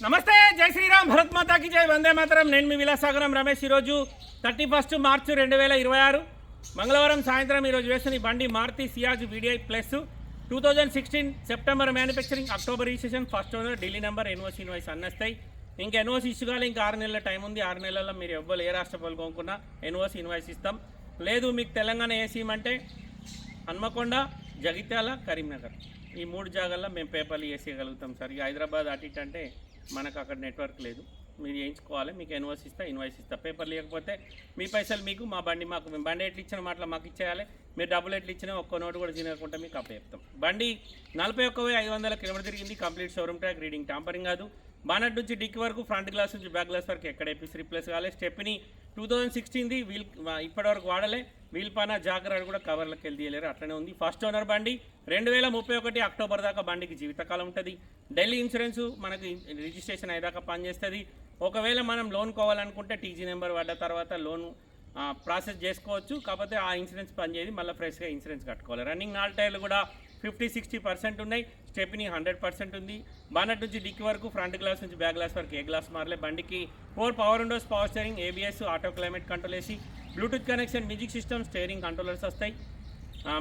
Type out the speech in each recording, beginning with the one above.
నమస్తే, జై శ్రీరామ్, భరత్ మాతాకి జై, వందే మాతరం. నేను మీ విలాసాగరం రమేష్. ఈరోజు 31 మార్చి 2026 మంగళవారం సాయంత్రం ఈరోజు వేసిన బండి Maruti Ciaz VDI plus 2016 September manufacturing, October registration, first owner, Delhi number, NOC invoice అన్నస్తాయి. ఇంకా ఎన్ఓసి ఇష్యూ కావాలి, ఇంకా 6 నెలల టైం ఉంది. 6 నెలల్లో మీరు ఎవ్వరు ఏ రాష్ట్ర పనులు కొనుక్కున్నా ఎన్ఓసి ఇన్వాయిస్ ఇస్తాం. లేదు మీకు తెలంగాణ ఏసీమంటే హన్మకొండ, జగిత్యాల, కరీంనగర్ ఈ 3 జాగాల్లో మేము పేపర్లు వేసేయగలుగుతాం సార్. ఇక హైదరాబాద్ అటు ఇటు అంటే మనకు అక్కడ నెట్వర్క్ లేదు, మీరు వేయించుకోవాలి. మీకు ఇన్వాయిస్ ఇస్తా. పేపర్ లేకపోతే మీ పైసలు మీకు, మా బండి మాకు. మేము బండి ఎట్లు ఇచ్చిన మాటలు మాకు ఇచ్చేయాలి. మీరు డబ్బులు ఎట్లు ఇచ్చినా ఒక్క నోటు కూడా తినకుండా మీకు అప్పచెప్తాం. బండి 41,500 కిలోమీటర్ తిరిగింది. Complete showroom track, reading tampering కాదు. బానట్ నుంచి డిక్కి వరకు, ఫ్రంట్ గ్లాస్ నుంచి బ్యాక్ గ్లాస్ వరకు ఎక్కడ ఎపిస్ రీప్లేస్ కావాలి. స్టెప్ని 2016ది వీల్ ఇప్పటివరకు వాడలే. వీల్ పాన జాగ్రత్త కూడా కవర్లకు వెళ్ళి తీయలేరు, అట్లనే ఉంది. ఫస్ట్ ఓనర్ బండి. 2031 అక్టోబర్ దాకా బండికి జీవితకాలం ఉంటుంది. ఢిల్లీ ఇన్సూరెన్స్ మనకి రిజిస్ట్రేషన్ అయ్యేదాకా పనిచేస్తుంది. ఒకవేళ మనం లోన్ కోవాలనుకుంటే టీజీ నెంబర్ పడ్డ తర్వాత లోన్ ప్రాసెస్ చేసుకోవచ్చు. కాకపోతే ఆ ఇన్సూరెన్స్ పనిచేయదు, మళ్ళీ ఫ్రెష్గా ఇన్సూరెన్స్ కట్టుకోవాలి. రన్నింగ్ 4 టైర్లు కూడా 50-60% ఉన్నాయి. స్టెప్ని 100% ఉంది. బానట్ నుంచి డిక్కి వరకు, ఫ్రంట్ గ్లాస్ నుంచి బ్యాక్ గ్లాస్ వరకు ఏ గ్లాస్ మారలే. బండికి 4 power windows, power steering, ABS, auto climate control వేసి, Bluetooth connection, music system, steering controllers వస్తాయి.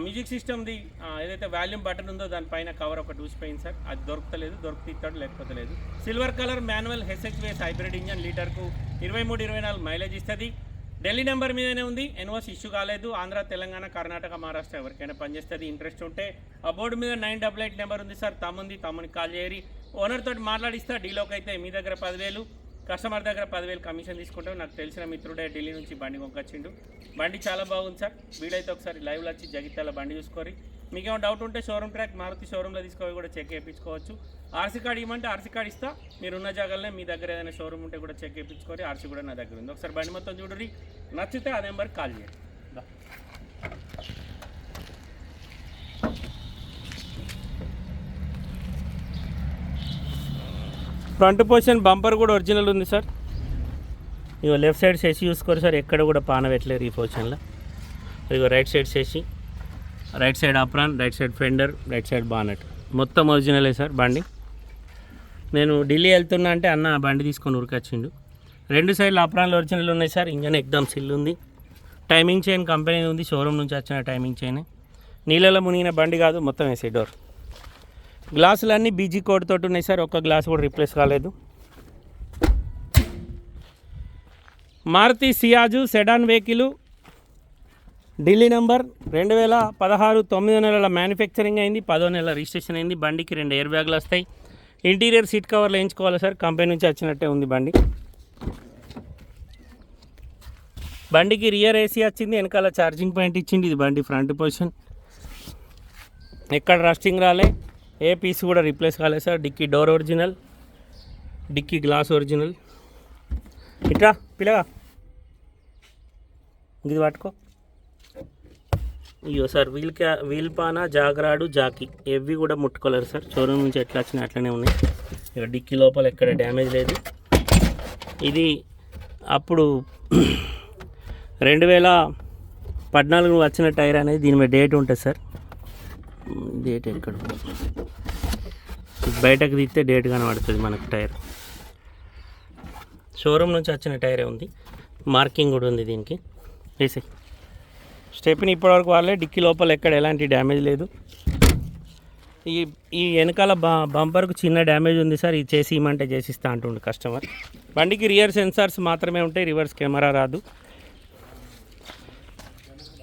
మ్యూజిక్ సిస్టమ్ది ఏదైతే వాల్యూమ్ బటన్ ఉందో దానిపైన కవర్ ఒకటి ఊసిపోయింది సార్, అది దొరుకుతలేదు. దొరికితే ఇస్తాడు, లేకపోతే లేదు. Silver colour manual HHVS hybrid engine, లీటర్కు 23-24 మైలేజ్ ఇస్తుంది. ఢిల్లీ నెంబర్ మీదనే ఉంది. ఎన్ఓసి ఇష్యూ కాలేదు. ఆంధ్ర, తెలంగాణ, కర్ణాటక, మహారాష్ట్ర ఎవరికైనా పనిచేస్తుంది. ఇంట్రెస్ట్ ఉంటే ఆ బోర్డు మీద 988 నెంబర్ ఉంది సార్. తమ్మునికి కాల్ చేయరి. ఓనర్ తోటి మాట్లాడిస్తా. డీలోకి అయితే మీ దగ్గర 10,000, కస్టమర్ దగ్గర 10,000 కమిషన్ తీసుకుంటాం. నాకు తెలిసిన మిత్రుడే ఢిల్లీ నుంచి బండి కొనుకొచ్చిండు. బండి చాలా బాగుంది సార్. వీడైతే ఒకసారి లైవ్లో వచ్చి జగిత్యాల బండి చూసుకోరి. మీకేమో డౌట్ ఉంటే షోరూమ్ ట్రాక్ మారుతి షోరూంలో తీసుకొని కూడా చెక్ చేయించుకోవచ్చు. ఆర్సీ కార్డు ఇవ్వమంటే ఆర్సీ కార్డు ఇస్తా. మీరున్న జాగాలనే మీ దగ్గర ఏదైనా షోరూమ్ ఉంటే కూడా చెక్ చేయించుకోరి. ఆర్సీ కూడా నా దగ్గర ఉంది. ఒకసారి బండి మొత్తం చూడరి, నచ్చితే ఆ నెంబర్కి కాల్ చేయండి. ఫ్రంట్ పొజిషన్ బంపర్ కూడా ఒరిజినల్ ఉంది సార్. ఇగో లెఫ్ట్ సైడ్ చేసి చూసుకోరు సార్, ఎక్కడ కూడా పాన పెట్టలేరు ఈ పొజిషన్లో. ఇగో రైట్ సైడ్ చేసి, right side apron, right side fender, right side bonnet మొత్తం ఒరిజినలే సార్ బండి. నేను ఢిల్లీ వెళ్తున్నా అంటే అన్న బండి తీసుకొని ఉరికొచ్చిండు. 2 సైడ్లు అప్రాన్లు ఒరిజినల్ ఉన్నాయి సార్. ఇంజన్ ఎక్దమ్ సిల్ ఉంది. టైమింగ్ చైన్ కంపెనీ ఉంది, షోరూమ్ నుంచి వచ్చిన టైమింగ్ చైన్. నీళ్ళలో మునిగిన బండి కాదు, మొత్తం వేసే డోర్. గ్లాసులన్నీ BG కోడ్ తోటి ఉన్నాయి సార్. ఒక్క గ్లాస్ కూడా రీప్లేస్ కాలేదు. Maruti Ciaz sedan vehicle, Delhi number, 2016 9 నెలల మ్యానుఫ్యాక్చరింగ్ అయింది. 10వ నెల రిజిస్ట్రేషన్ అయింది. బండికి 2 ఎయిర్ బ్యాగులు వస్తాయి. ఇంటీరియర్ సీట్ కవర్లు వేయించుకోవాలి సార్, కంపెనీ నుంచి వచ్చినట్టే ఉంది బండి. బండికి రియర్ AC వచ్చింది, వెనకాల ఛార్జింగ్ పాయింట్ ఇచ్చింది. ఇది బండి ఫ్రంట్ పొజిషన్, ఎక్కడ రస్టింగ్ రాలే, ఏ పీస్ కూడా రీప్లేస్ కాలేదు sir. Dickey door original, dickey glass original. ఇట్లా పిల్లగా ఇది పట్టుకో. అయ్యో సార్, వీల్ పాన, జాగ్రాడు, జాకీ ఇవి కూడా ముట్టుకోలేరు సార్. షోరూమ్ నుంచి ఎట్లా వచ్చినాయి అట్లనే ఉన్నాయి. ఇక డిక్కీ లోపల ఎక్కడ డ్యామేజ్ లేదు. ఇది అప్పుడు 2014 వచ్చిన టైర్ అనేది, దీని మీద డేట్ ఉంటుంది సార్. డేట్ ఎక్కడ బయటకు తీస్తే డేట్ కనబడుతుంది మనకు. టైర్ షోరూమ్ నుంచి వచ్చిన టైరే ఉంది. మార్కింగ్ కూడా ఉంది దీనికి. వేసే స్టెప్ని ఇప్పటివరకు వాళ్ళే. డిక్కీ లోపల ఎక్కడ ఎలాంటి డ్యామేజ్ లేదు. ఈ వెనకాల బంపర్కు చిన్న డ్యామేజ్ ఉంది సార్. ఇది చేసి ఇమ్మంటే చేసిస్తా అంటుండు కస్టమర్. బండికి రియర్ సెన్సార్స్ మాత్రమే ఉంటాయి, రివర్స్ కెమెరా రాదు.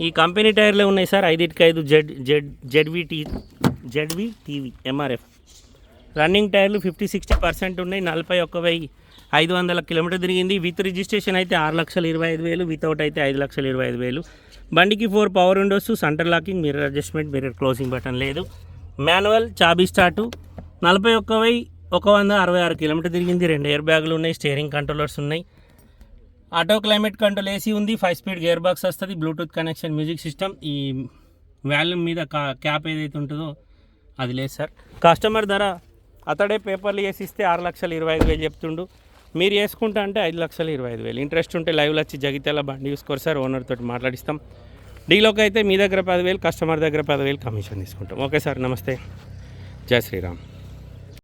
ఈ కంపెనీ టైర్లే ఉన్నాయి సార్. 5/5 ZV-TV MRF. రన్నింగ్ టైర్లు 50-60% ఉన్నాయి. 41,500 కిలోమీటర్ తిరిగింది. విత్ రిజిస్ట్రేషన్ అయితే 6,25,000, వితౌట్ అయితే 5,25,000. బండికి 4 power windows, centre locking, mirror adjustment, mirror closing button లేదు. మాన్యువల్, చాబీ స్టార్టు. 41,166 కిలోమీటర్ తిరిగింది. 2 ఎయిర్ బ్యాగులు ఉన్నాయి. స్టీరింగ్ కంట్రోలర్స్ ఉన్నాయి. ఆటో క్లైమేట్ కంట్రోల్ AC ఉంది. 5 స్పీడ్ గేర్ బాక్స్ వస్తుంది. Bluetooth connection, music system. ఈ వాల్యూమ్ మీద క్యాప్ ఏదైతే ఉంటుందో అది లేదు సార్. కస్టమర్ ధర అతడే పేపర్లు వేసి ఇస్తే 6,25,000 చెప్తుండు. మీరు వేసుకుంటా అంటే 5,25,000. ఇంట్రెస్ట్ ఉంటే లైవ్లో వచ్చి జగిత్యాల బండి చూసుకోరు సార్. ఓనర్ తోటి మాట్లాడిస్తాం. డీలోకి అయితే మీ దగ్గర 10,000, కస్టమర్ దగ్గర 10,000 కమిషన్ తీసుకుంటాం. ఓకే సార్, నమస్తే, జై శ్రీరామ్.